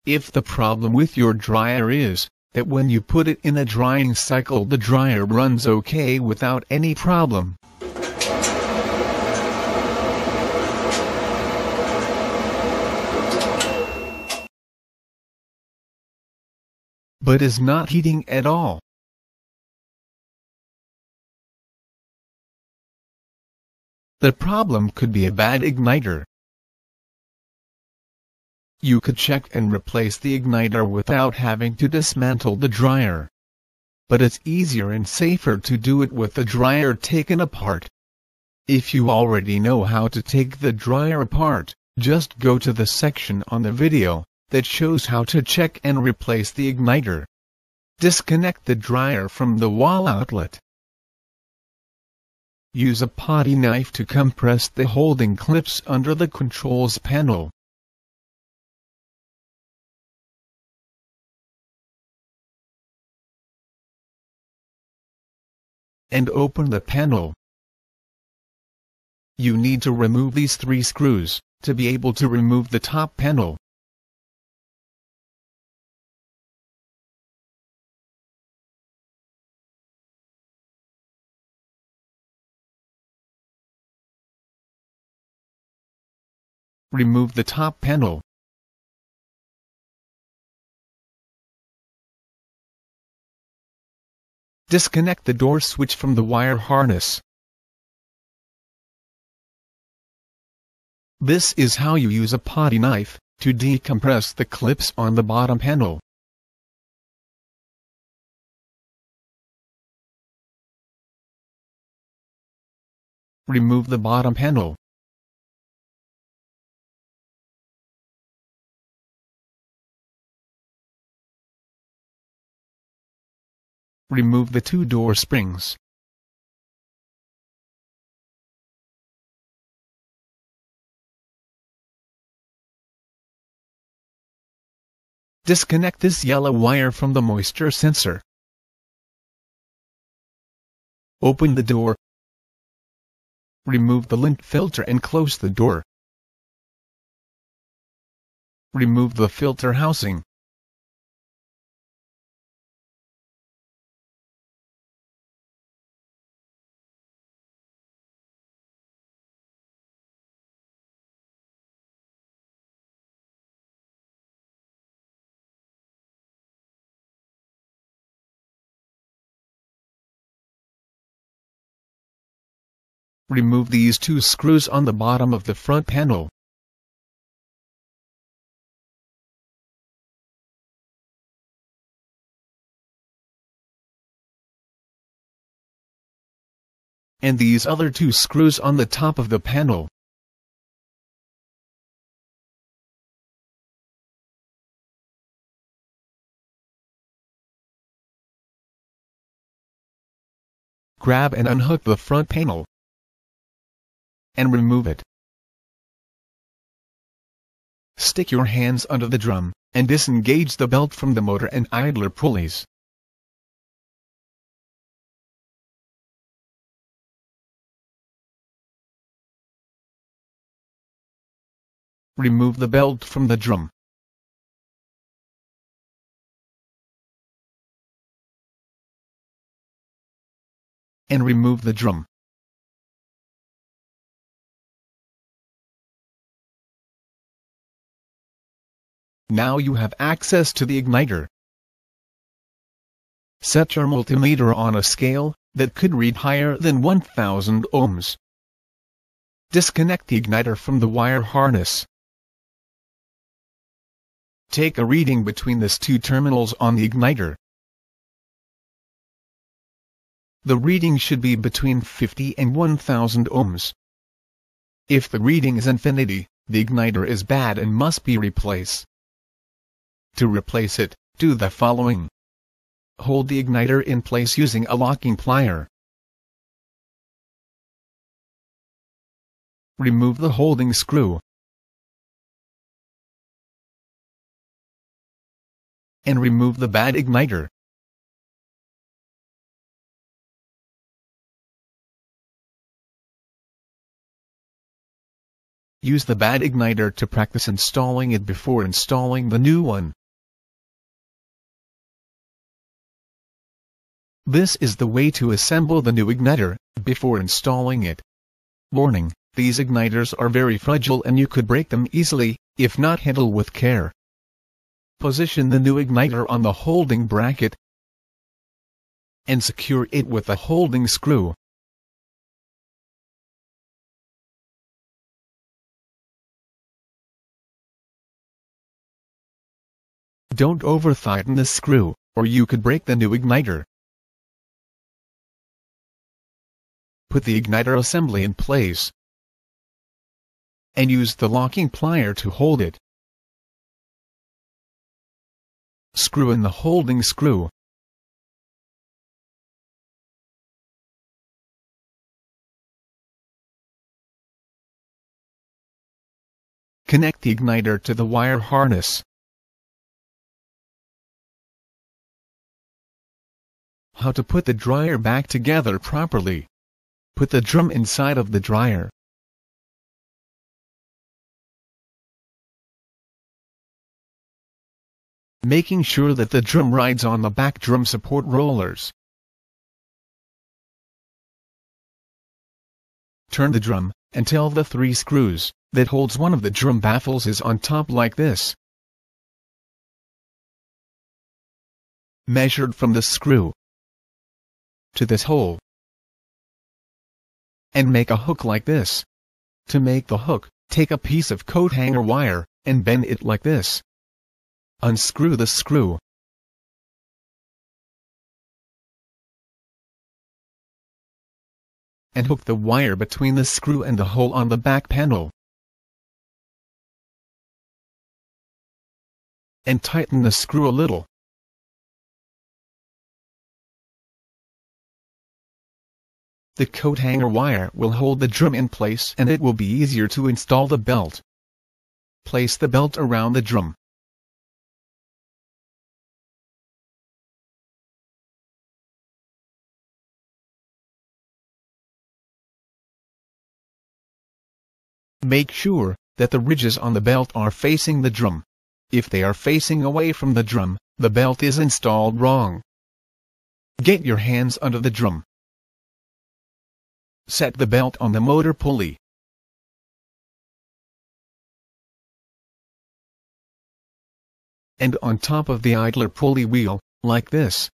If the problem with your dryer is that when you put it in a drying cycle the dryer runs okay without any problem, but is not heating at all, the problem could be a bad igniter. You could check and replace the igniter without having to dismantle the dryer. But it's easier and safer to do it with the dryer taken apart. If you already know how to take the dryer apart, just go to the section on the video that shows how to check and replace the igniter. Disconnect the dryer from the wall outlet. Use a potty knife to compress the holding clips under the controls panel. And open the panel. You need to remove these 3 screws to be able to remove the top panel. Remove the top panel. Disconnect the door switch from the wire harness. This is how you use a potty knife to decompress the clips on the bottom panel. Remove the bottom panel. Remove the 2 door springs. Disconnect this yellow wire from the moisture sensor. Open the door. Remove the lint filter and close the door. Remove the filter housing. Remove these 2 screws on the bottom of the front panel. And these other 2 screws on the top of the panel. Grab and unhook the front panel and remove it. Stick your hands under the drum and disengage the belt from the motor and idler pulleys. Remove the belt from the drum. And remove the drum. Now you have access to the igniter. Set your multimeter on a scale that could read higher than 1000 ohms. Disconnect the igniter from the wire harness. Take a reading between these 2 terminals on the igniter. The reading should be between 50 and 1000 ohms. If the reading is infinity, the igniter is bad and must be replaced. To replace it, do the following. Hold the igniter in place using a locking plier. Remove the holding screw. And remove the bad igniter. use the bad igniter to practice installing it before installing the new one. This is the way to assemble the new igniter, before installing it. Warning: these igniters are very fragile and you could break them easily, if not handled with care. Position the new igniter on the holding bracket and secure it with a holding screw. Don't over-tighten the screw, or you could break the new igniter. Put the igniter assembly in place and use the locking plier to hold it. Screw in the holding screw. Connect the igniter to the wire harness. How to put the dryer back together properly. Put the drum inside of the dryer. Making sure that the drum rides on the back drum support rollers. Turn the drum until the 3 screws that holds one of the drum baffles is on top like this. Measured from the screw to this hole. And make a hook like this. To make the hook, take a piece of coat hanger wire and bend it like this. Unscrew the screw. And hook the wire between the screw and the hole on the back panel. And tighten the screw a little. The coat hanger wire will hold the drum in place and it will be easier to install the belt. Place the belt around the drum. Make sure that the ridges on the belt are facing the drum. If they are facing away from the drum, the belt is installed wrong. Get your hands under the drum. Set the belt on the motor pulley. And on top of the idler pulley wheel, like this.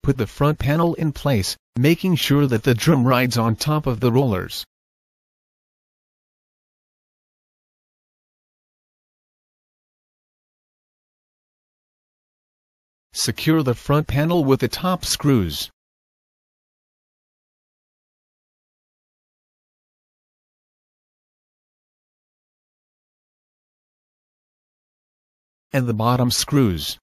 Put the front panel in place, making sure that the drum rides on top of the rollers. Secure the front panel with the top screws. And the bottom screws.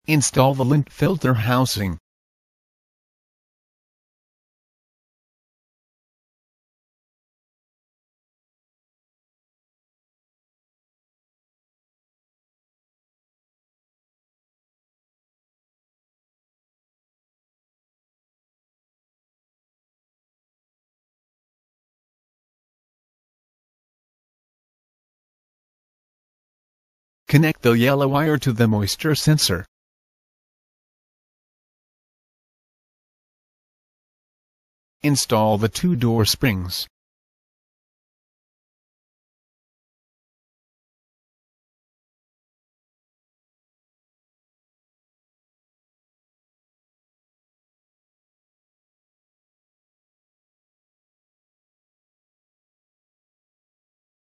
Install the lint filter housing. Connect the yellow wire to the moisture sensor. Install the 2 door springs.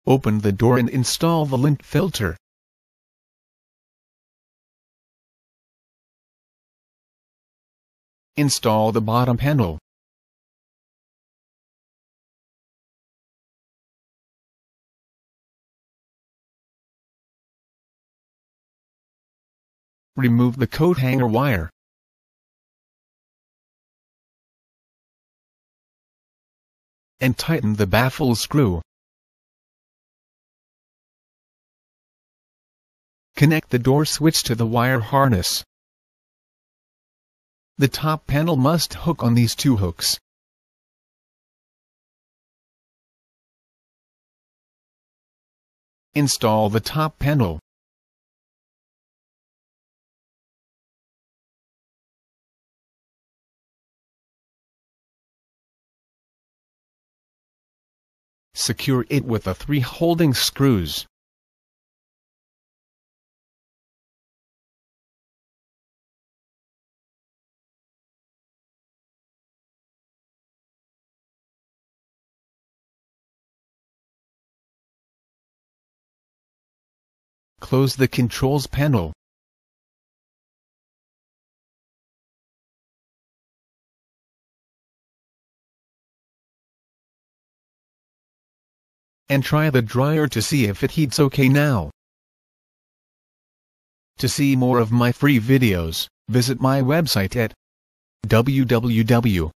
Open the door and install the lint filter. Install the bottom panel. Remove the coat hanger wire. and tighten the baffle screw. Connect the door switch to the wire harness. The top panel must hook on these two hooks. Install the top panel. Secure it with the 3 holding screws. Close the controls panel. And try the dryer to see if it heats okay now. To see more of my free videos, visit my website at www.wdrvc.com.